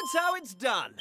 That's how it's done.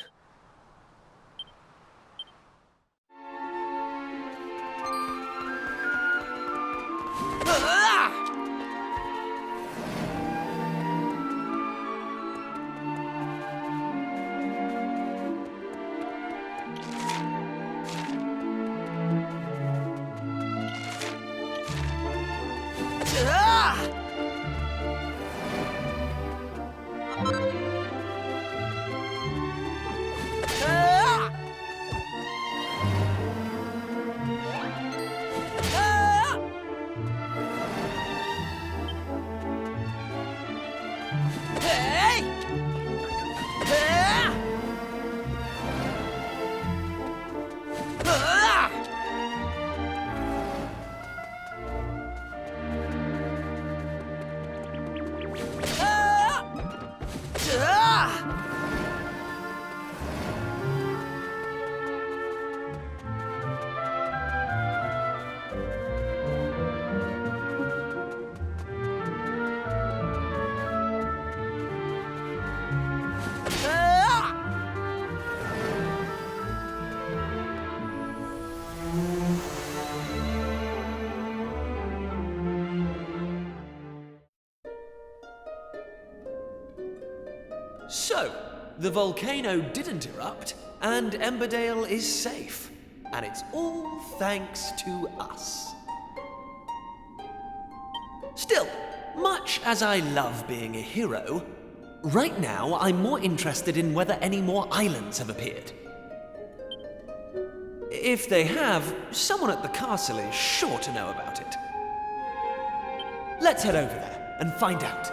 So, the volcano didn't erupt, and Emberdale is safe. And it's all thanks to us. Still, much as I love being a hero, right now I'm more interested in whether any more islands have appeared. If they have, someone at the castle is sure to know about it. Let's head over there and find out.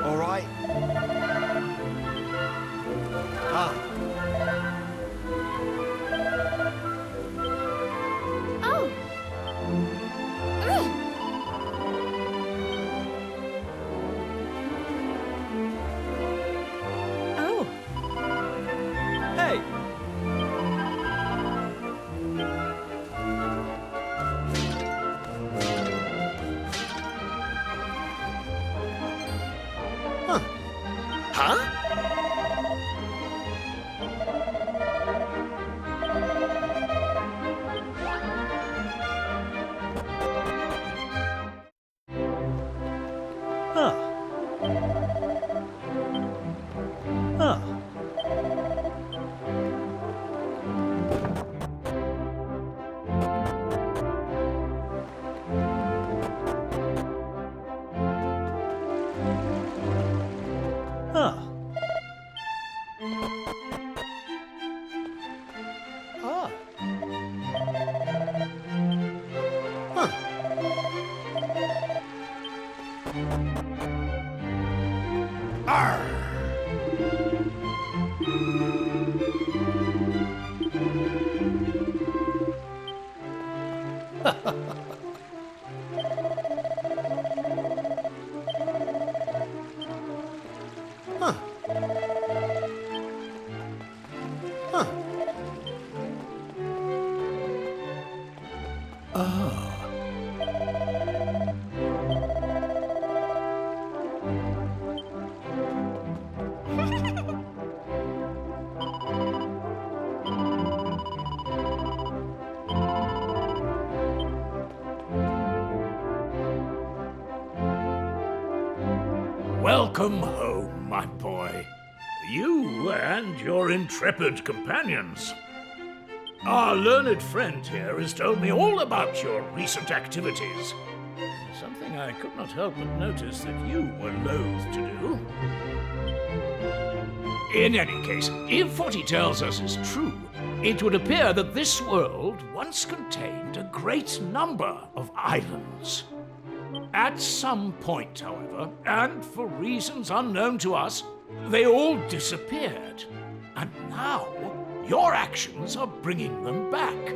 All right. Oh. Ugh. Oh. Hey! Huh? Welcome home, my boy. You and your intrepid companions. Our learned friend here has told me all about your recent activities. Something I could not help but notice that you were loath to do. In any case, if what he tells us is true, it would appear that this world once contained a great number of islands. At some point, however, and for reasons unknown to us, they all disappeared. And now, your actions are bringing them back.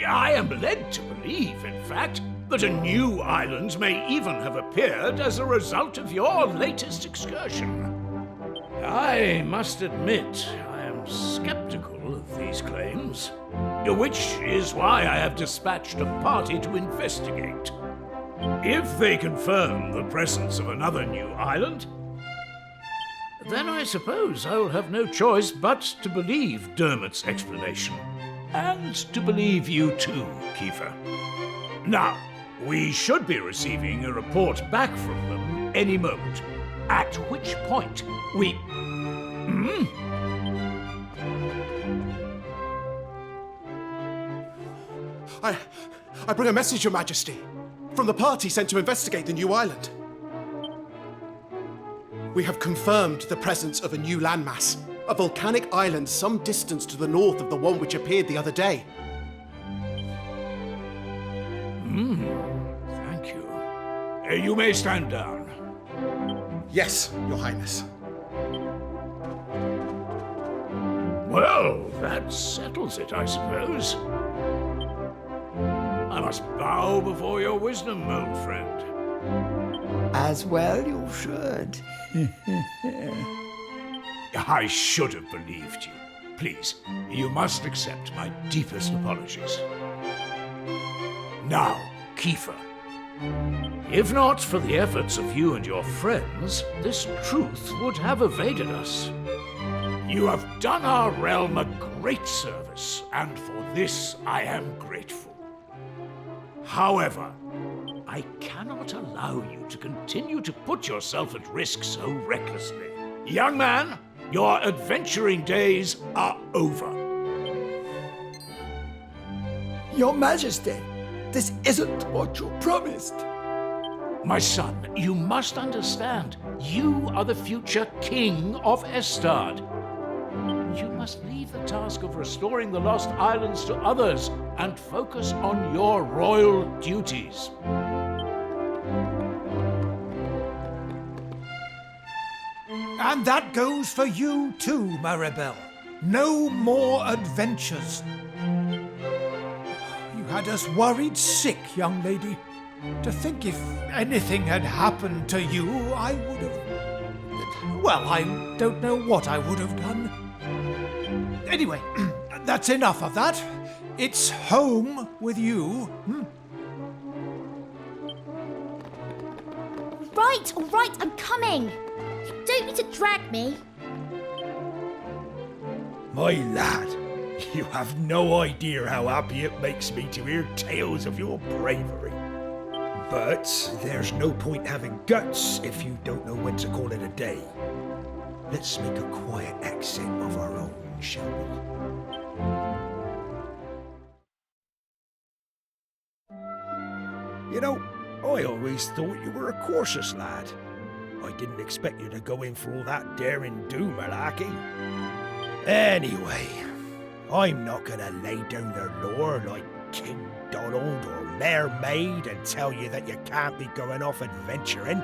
I am led to believe, in fact, that a new island may even have appeared as a result of your latest excursion. I must admit, I am skeptical of these claims, which is why I have dispatched a party to investigate. If they confirm the presence of another new island, then I suppose I will have no choice but to believe Dermot's explanation. And to believe you too, Kiefer. Now, we should be receiving a report back from them any moment, at which point we... I bring a message, Your Majesty, from the party sent to investigate the new island. We have confirmed the presence of a new landmass, a volcanic island some distance to the north of the one which appeared the other day. Thank you. You may stand down. Yes, Your Highness. Well, that settles it, I suppose. I must bow before your wisdom, old friend. As well you should. I should have believed you. Please, you must accept my deepest apologies. Now, Kiefer. If not for the efforts of you and your friends, this truth would have evaded us. You have done our realm a great service, and for this I am grateful. However, I cannot allow you to continue to put yourself at risk so recklessly. Young man, your adventuring days are over. Your Majesty, this isn't what you promised. My son, you must understand, you are the future king of Estard. You must leave the task of restoring the lost islands to others and focus on your royal duties. And that goes for you too, Maribel. No more adventures. You had us worried sick, young lady. To think if anything had happened to you, I would have... Well, I don't know what I would have done. Anyway, that's enough of that. It's home with you. Right, all right, I'm coming. You don't need to drag me. My lad, you have no idea how happy it makes me to hear tales of your bravery. But there's no point having guts if you don't know when to call it a day. Let's make a quiet exit of our own, shall we? You know, I always thought you were a cautious lad. I didn't expect you to go in for all that daring-do malarkey. Anyway, I'm not gonna lay down the law like King Donald or Mayor Maid and tell you that you can't be going off adventuring.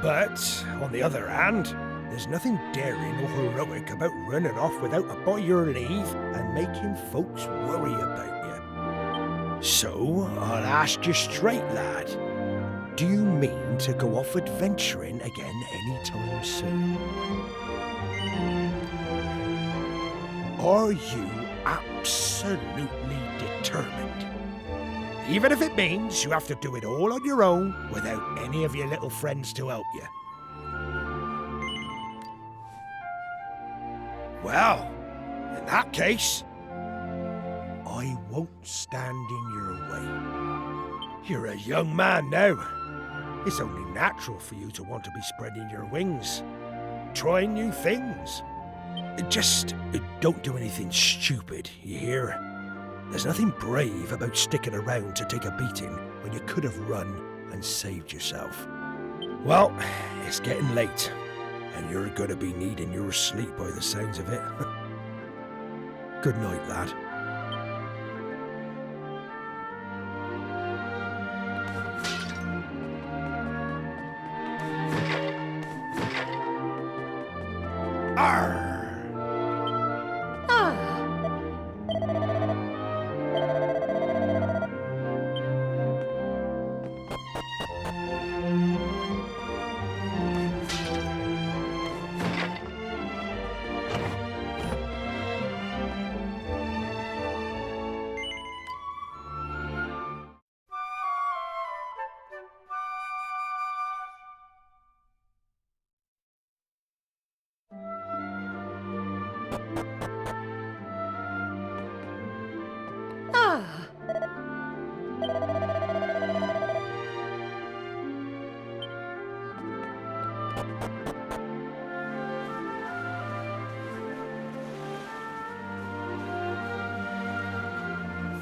But, on the other hand, there's nothing daring or heroic about running off without a by your leave and making folks worry about you. So, I'll ask you straight, lad. Do you mean to go off adventuring again anytime soon? Are you absolutely determined? Even if it means you have to do it all on your own without any of your little friends to help you. Well, in that case, I won't stand in your way. You're a young man now. It's only natural for you to want to be spreading your wings, trying new things. Just don't do anything stupid, you hear? There's nothing brave about sticking around to take a beating when you could have run and saved yourself. Well, it's getting late, and you're going to be needing your sleep by the sounds of it. Good night, lad. Arr!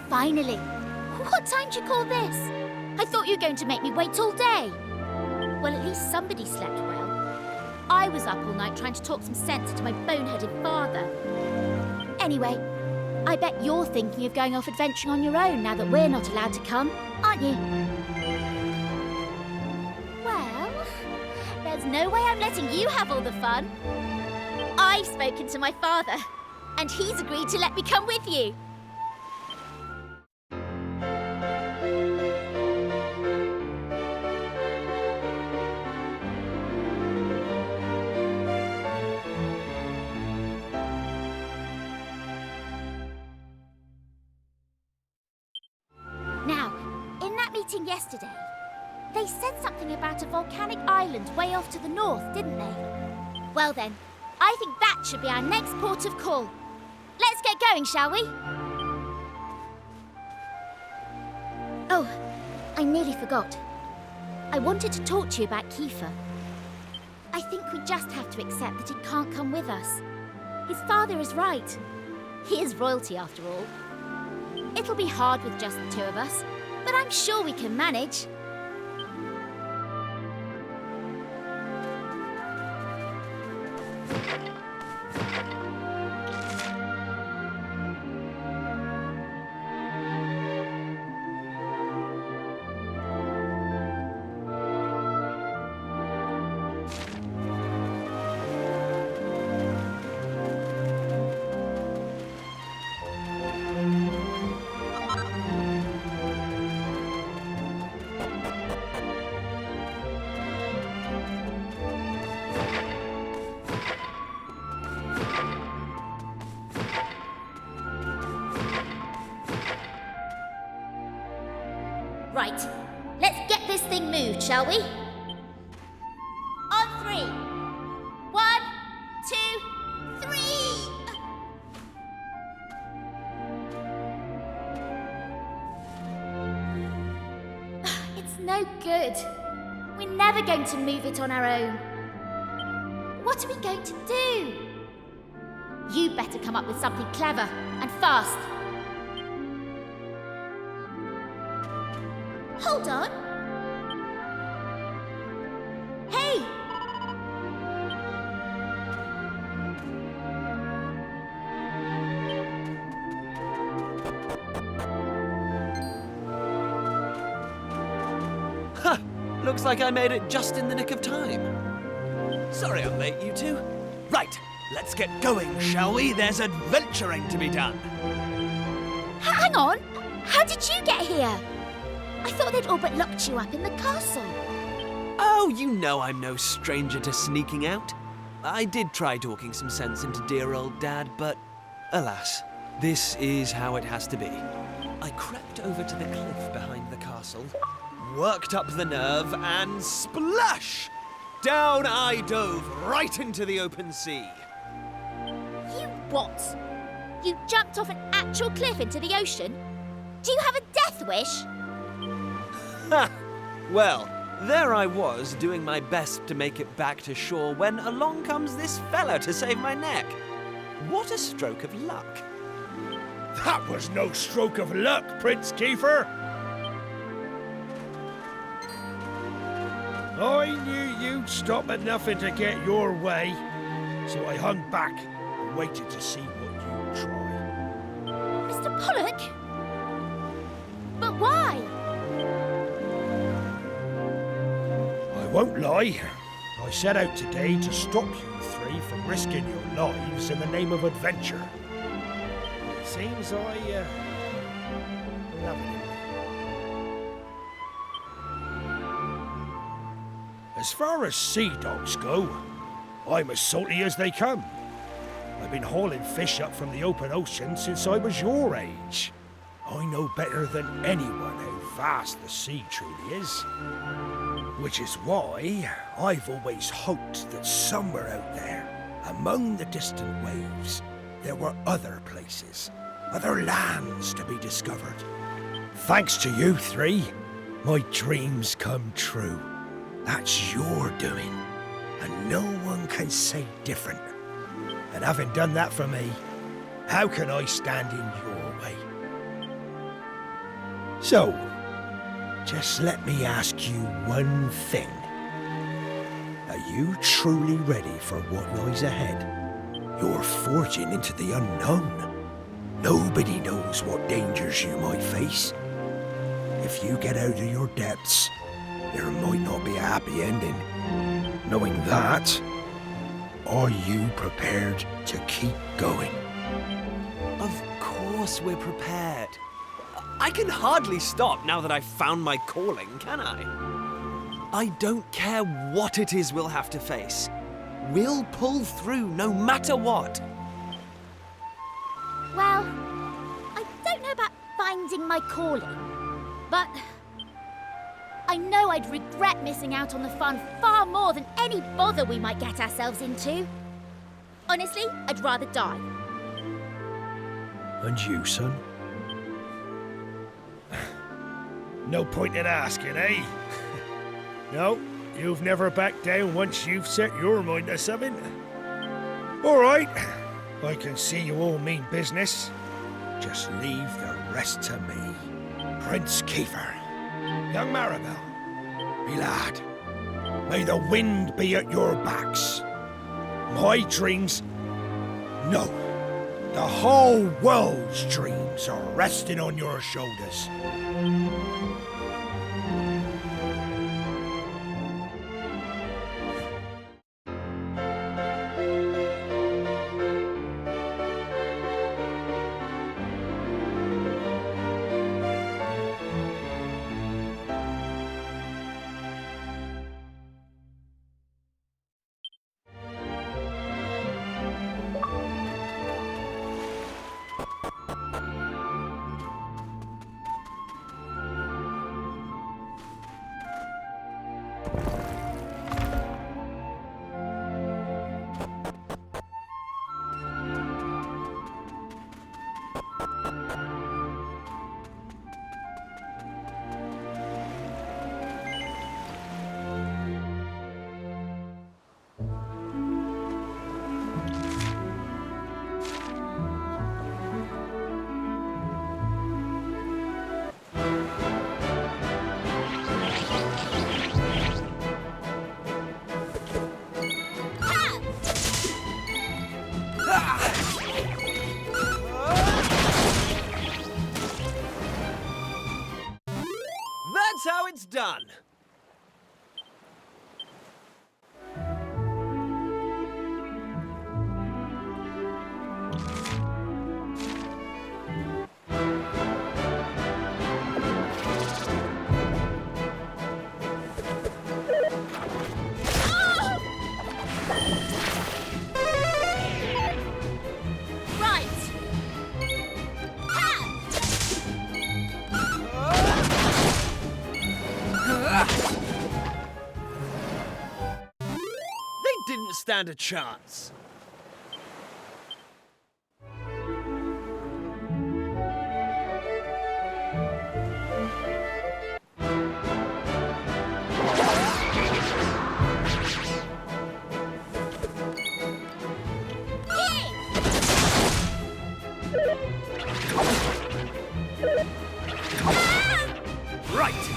Finally. What time do you call this? I thought you were going to make me wait all day. Well, at least somebody slept well. I was up all night trying to talk some sense into my boneheaded father. Anyway, I bet you're thinking of going off adventuring on your own now that we're not allowed to come, aren't you? Well, there's no way I'm letting you have all the fun. I've spoken to my father, and he's agreed to let me come with you. Now, in that meeting yesterday, they said something about a volcanic island way off to the north, didn't they? Well then, I think that should be our next port of call. Let's get going, shall we? Oh, I nearly forgot. I wanted to talk to you about Kiefer. I think we just have to accept that he can't come with us. His father is right. He is royalty after all. It'll be hard with just the two of us, but I'm sure we can manage. Right, let's get this thing moved, shall we? On 3. 1, 2, 3! It's no good. We're never going to move it on our own. What are we going to do? You better come up with something clever and fast. Hold on. Hey! Ha! Looks like I made it just in the nick of time. Sorry I'm late, you two. Right, let's get going, shall we? There's adventuring to be done. Hang on! How did you get here? I thought they'd all but locked you up in the castle. Oh, you know I'm no stranger to sneaking out. I did try talking some sense into dear old Dad, but alas, this is how it has to be. I crept over to the cliff behind the castle, worked up the nerve, and splash! Down I dove right into the open sea. You what? You jumped off an actual cliff into the ocean? Do you have a death wish? Ha! Well, There I was, doing my best to make it back to shore when along comes this fella to save my neck. What a stroke of luck. That was no stroke of luck, Prince Kiefer. I knew you'd stop at nothing to get your way, so I hung back and waited to see what you'd try. Mr. Pollock? But why? I won't lie. I set out today to stop you three from risking your lives in the name of adventure. Seems I, love it. As far as sea dogs go, I'm as salty as they come. I've been hauling fish up from the open ocean since I was your age. I know better than anyone how vast the sea truly is. Which is why I've always hoped that somewhere out there, among the distant waves, there were other places, other lands to be discovered. Thanks to you three, my dreams come true. That's your doing, and no one can say different. And having done that for me, how can I stand in your way? So, just let me ask you one thing. Are you truly ready for what lies ahead? You're forging into the unknown. Nobody knows what dangers you might face. If you get out of your depths, there might not be a happy ending. Knowing that, are you prepared to keep going? Of course we're prepared. I can hardly stop now that I've found my calling, can I? I don't care what it is we'll have to face. We'll pull through no matter what. Well, I don't know about finding my calling, but I know I'd regret missing out on the fun far more than any bother we might get ourselves into. Honestly, I'd rather die. And you, son? No point in asking, eh? No, you've never backed down once you've set your mind to something. All right, I can see you all mean business. Just leave the rest to me. Prince Kiefer, young Maribel, me lad, may the wind be at your backs. My dreams, no, the whole world's dreams are resting on your shoulders. That's how it's done. They didn't stand a chance. Right.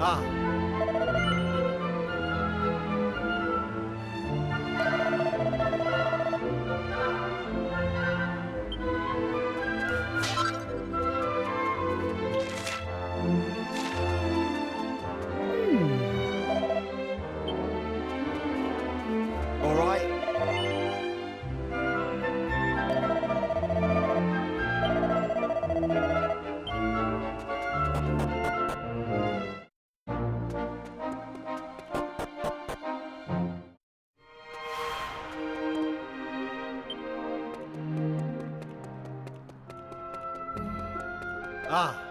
Ah. All right. Ah.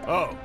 Oh.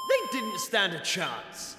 They didn't stand a chance.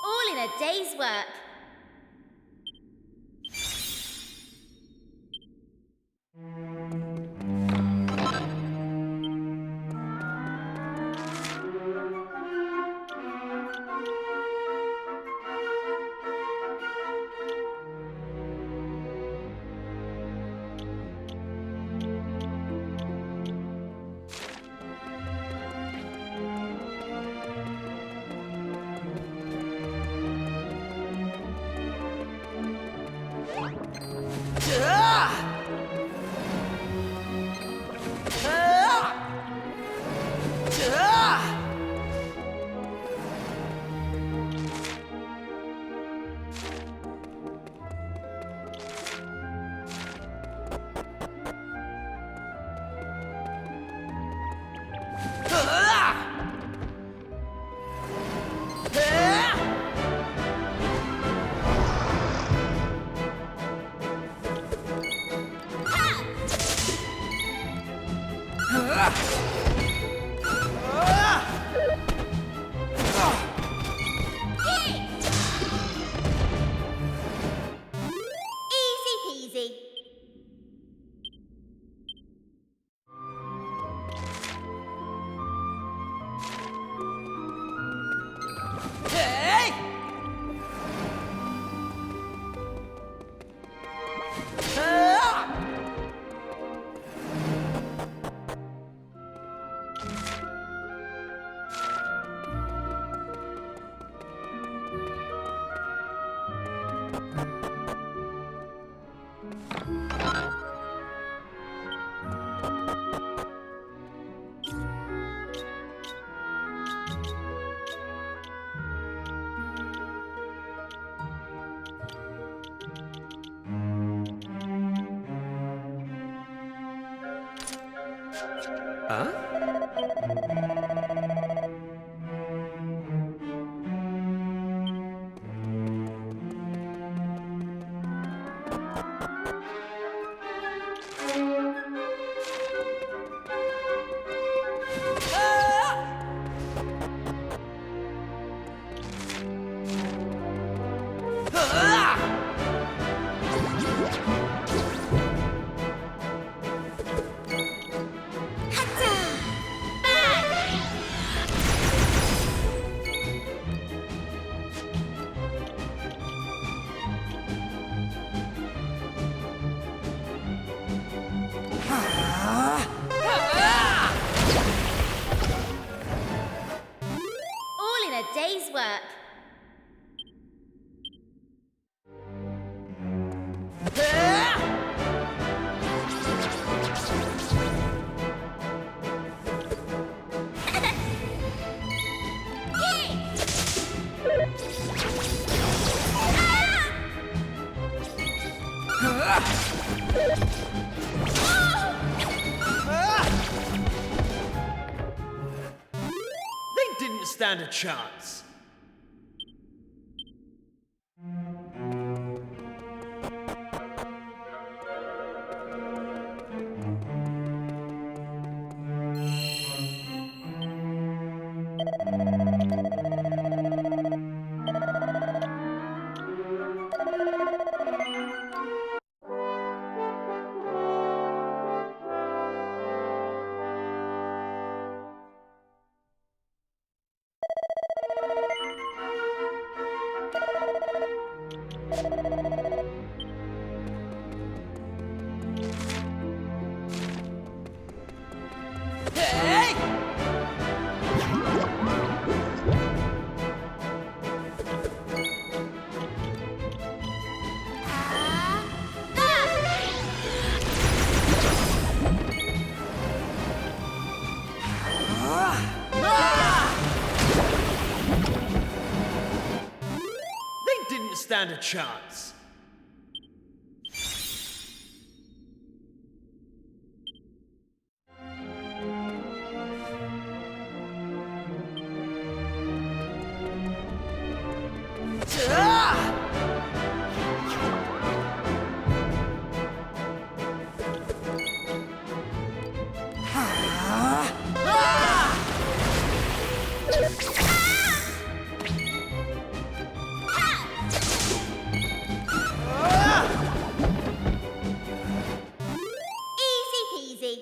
All in a day's work. Easy peasy. Huh? All in a day's work. They didn't stand a chance. They didn't stand a chance. Easy peasy.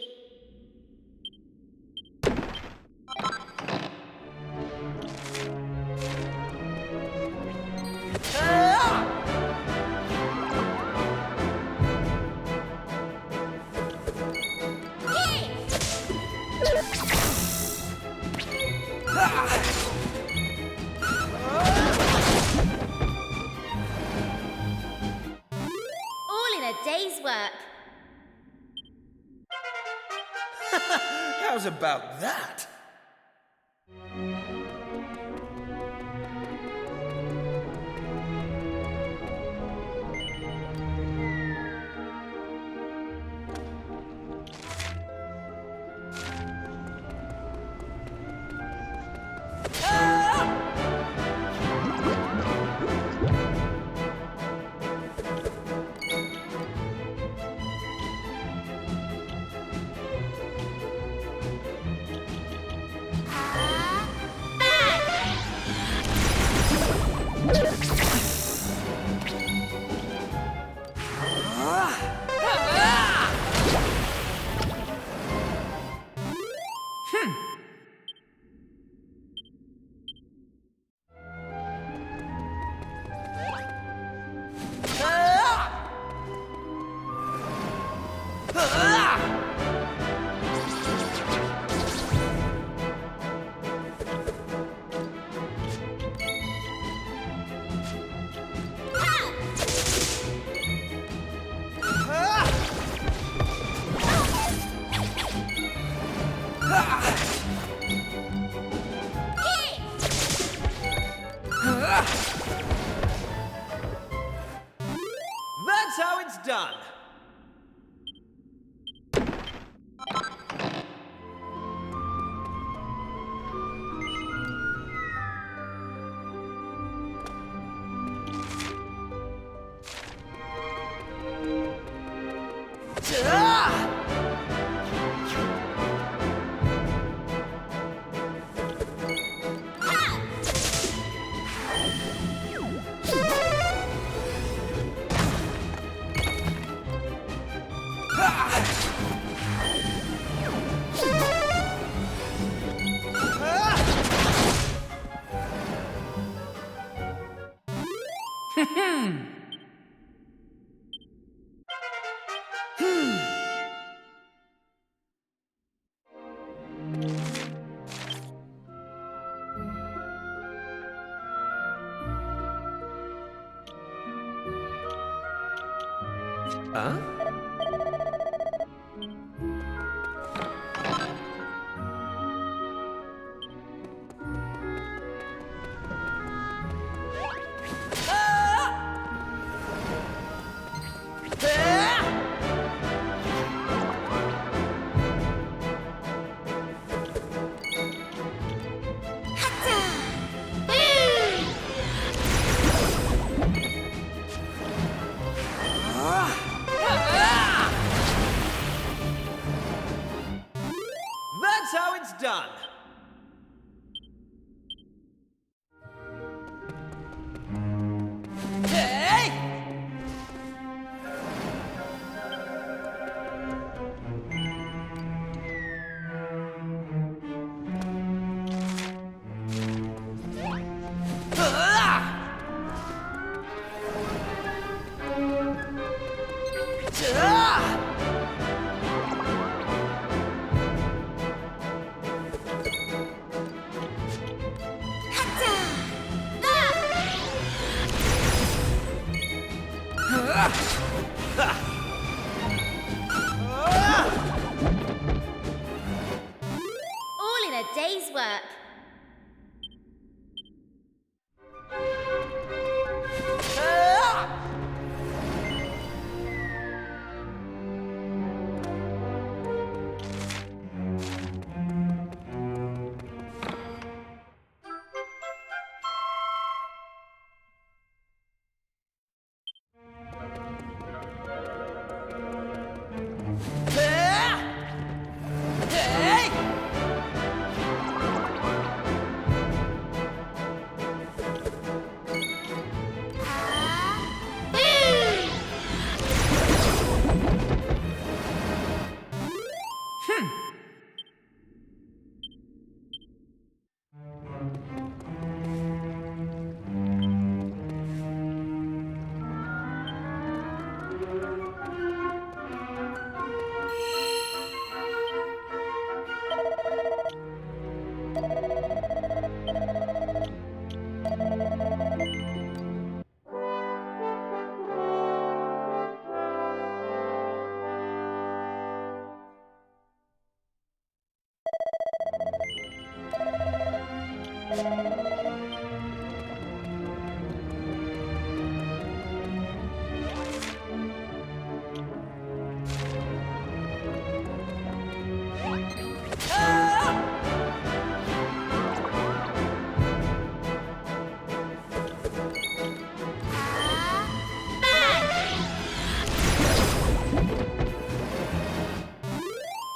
All in a day's work. How's about that? That's how it's done. Huh? That's how it's done. Hey! All in a day's work.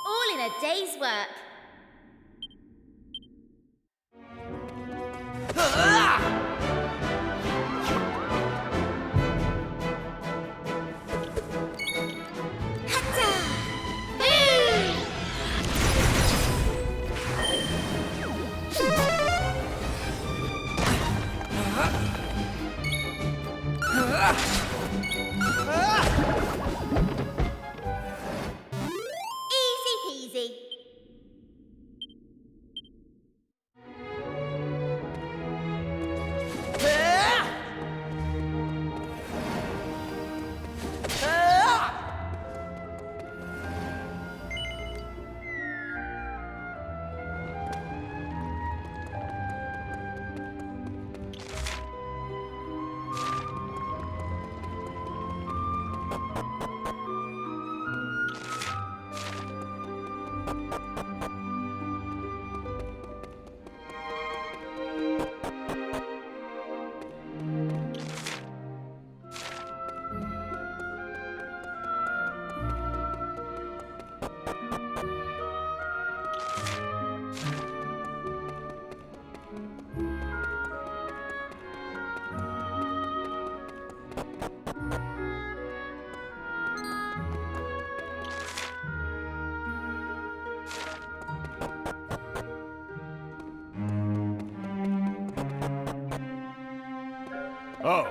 All in a day's work. Oh.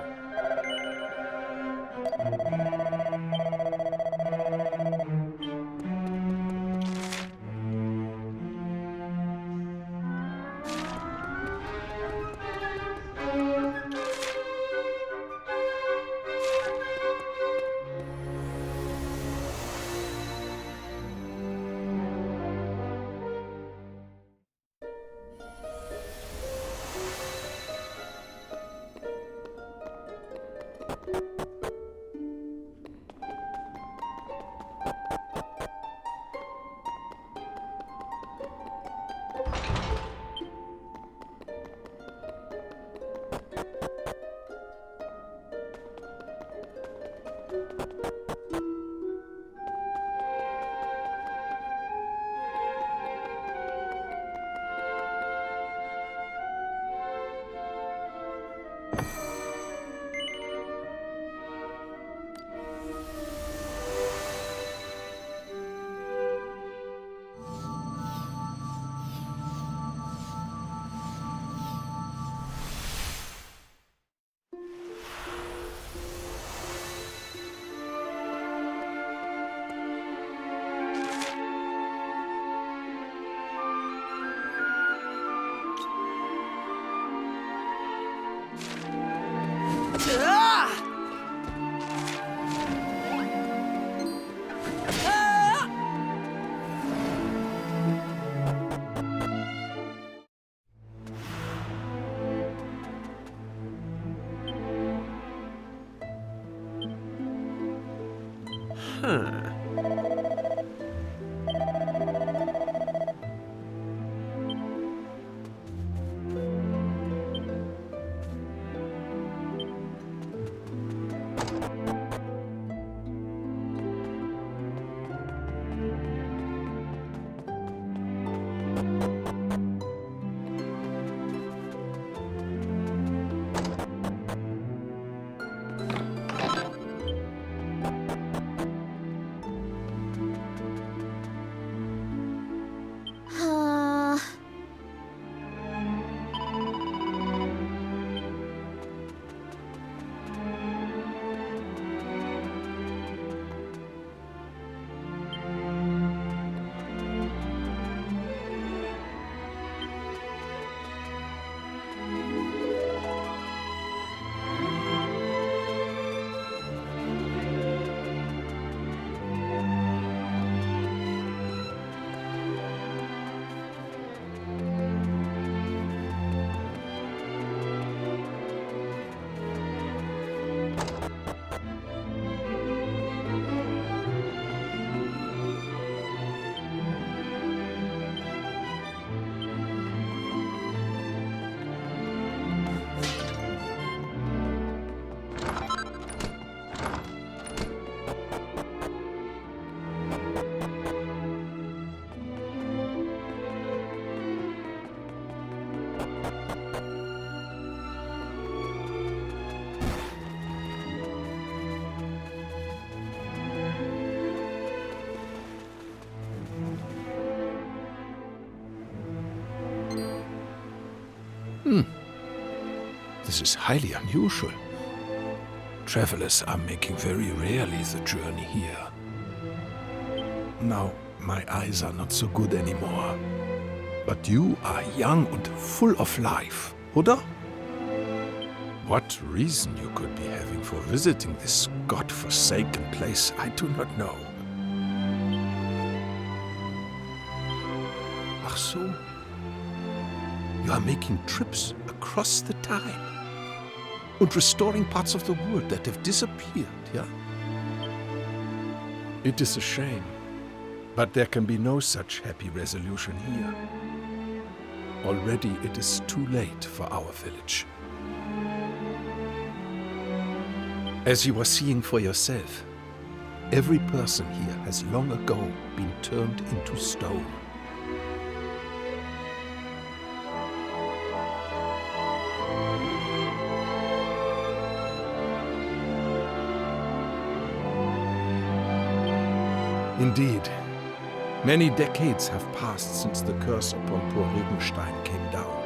Huh. This is highly unusual. Travelers are making very rarely the journey here. Now, my eyes are not so good anymore. But you are young and full of life, oder? What reason you could be having for visiting this god-forsaken place, I do not know. Ach so. You are making trips across the time and restoring parts of the world that have disappeared, yeah? It is a shame, but there can be no such happy resolution here. Already it is too late for our village. As you are seeing for yourself, every person here has long ago been turned into stone. Indeed, many decades have passed since the curse upon poor Regenstein came down.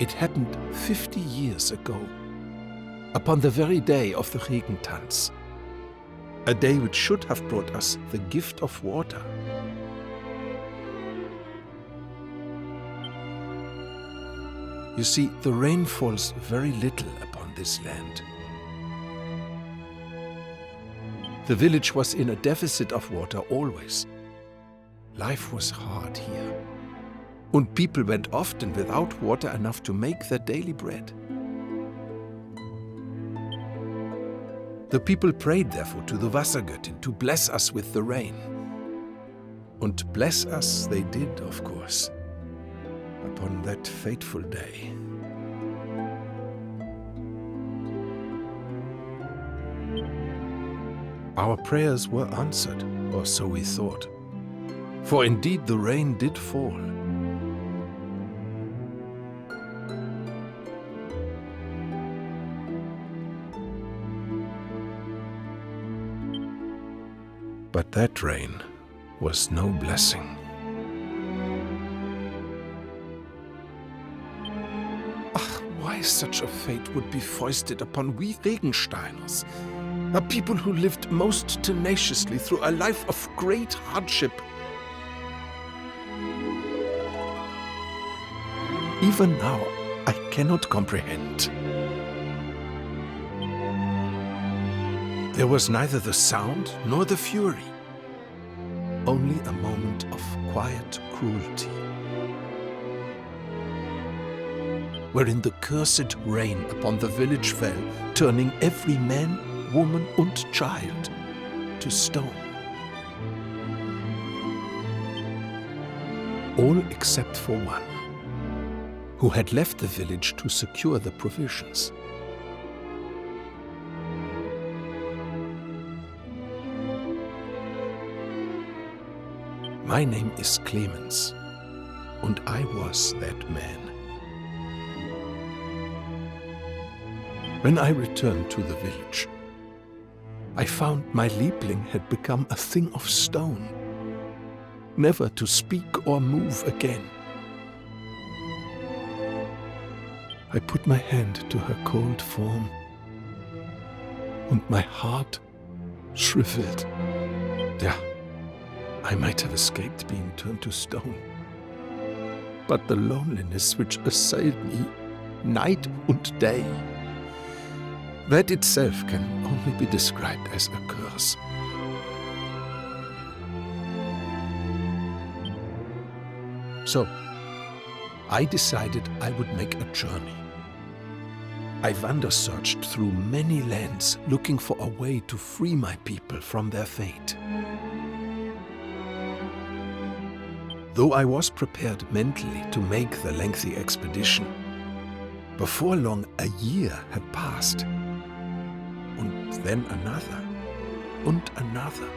It happened 50 years ago, upon the very day of the Regentanz, a day which should have brought us the gift of water. You see, the rain falls very little upon this land. The village was in a deficit of water always. Life was hard here, and people went often without water enough to make their daily bread. The people prayed therefore to the Wassergöttin to bless us with the rain. And bless us they did, of course, upon that fateful day. Our prayers were answered, or so we thought. For indeed the rain did fall. But that rain was no blessing. Ach, why such a fate would be foisted upon we Regensteiners, a people who lived most tenaciously through a life of great hardship. Even now, I cannot comprehend. There was neither the sound nor the fury, only a moment of quiet cruelty, wherein the cursed rain upon the village fell, turning every man, woman and child to stone. All except for one, who had left the village to secure the provisions. My name is Clemens, and I was that man. When I returned to the village, I found my Liebling had become a thing of stone, never to speak or move again. I put my hand to her cold form, and my heart shriveled. Yeah, I might have escaped being turned to stone. But the loneliness which assailed me night and day, that itself can only be described as a curse. So, I decided I would make a journey. I wander-searched through many lands looking for a way to free my people from their fate. Though I was prepared mentally to make the lengthy expedition, before long a year had passed, and then another, and another,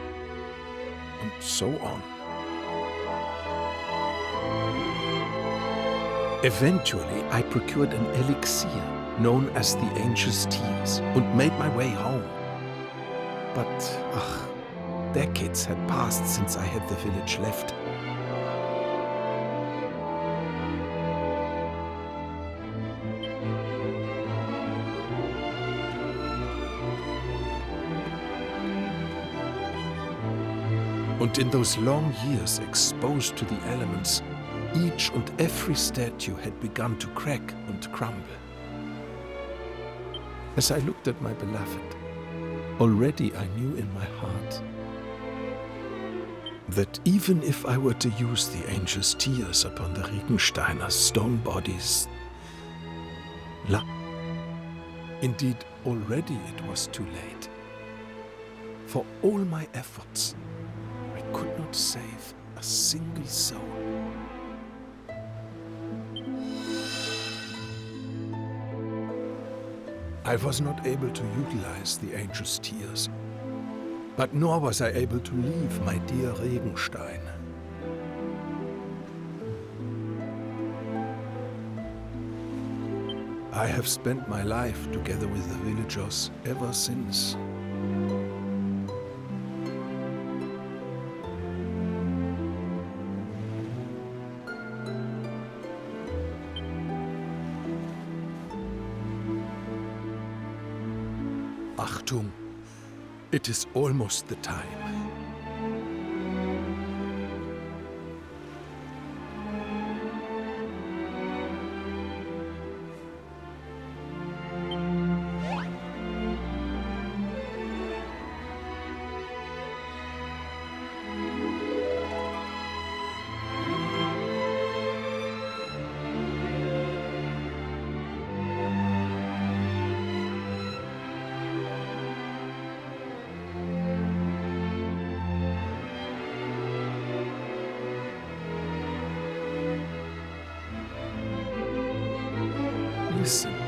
and so on. Eventually, I procured an elixir known as the Angel's Tears and made my way home. But, decades had passed since I had the village left. And in those long years exposed to the elements, each and every statue had begun to crack and crumble. As I looked at my beloved, already I knew in my heart that even if I were to use the Angel's Tears upon the Regensteiner stone bodies, indeed already it was too late. For all my efforts, I could not save a single soul. I was not able to utilize the Angel's Tears, but nor was I able to leave my dear Regenstein. I have spent my life together with the villagers ever since. Achtung, it is almost the time. Listen.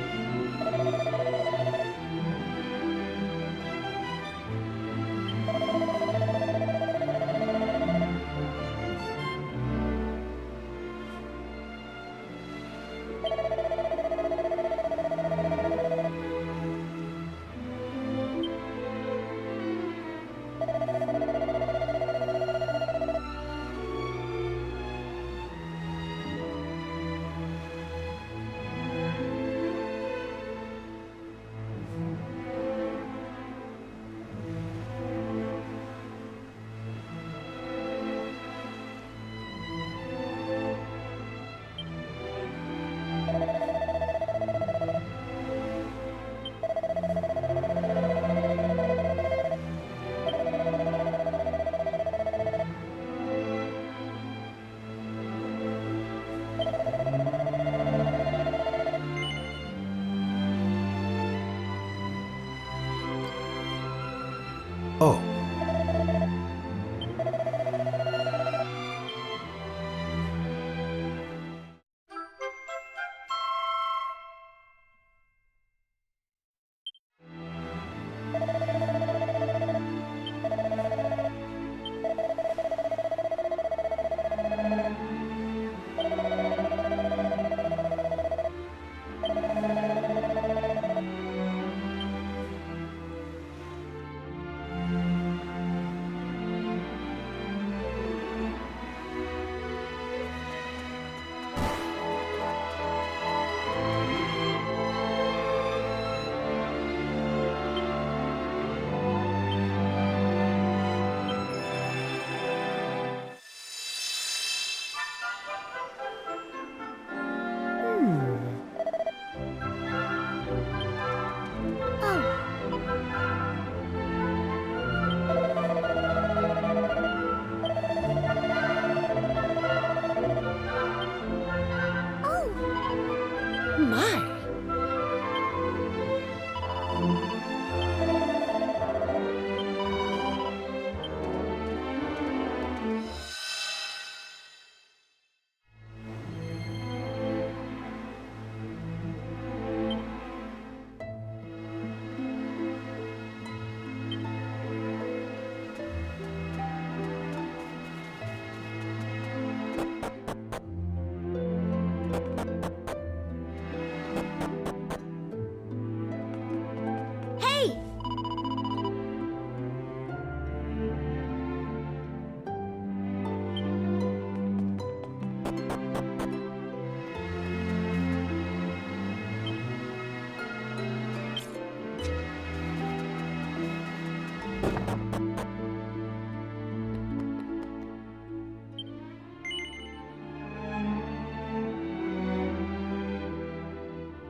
Oh.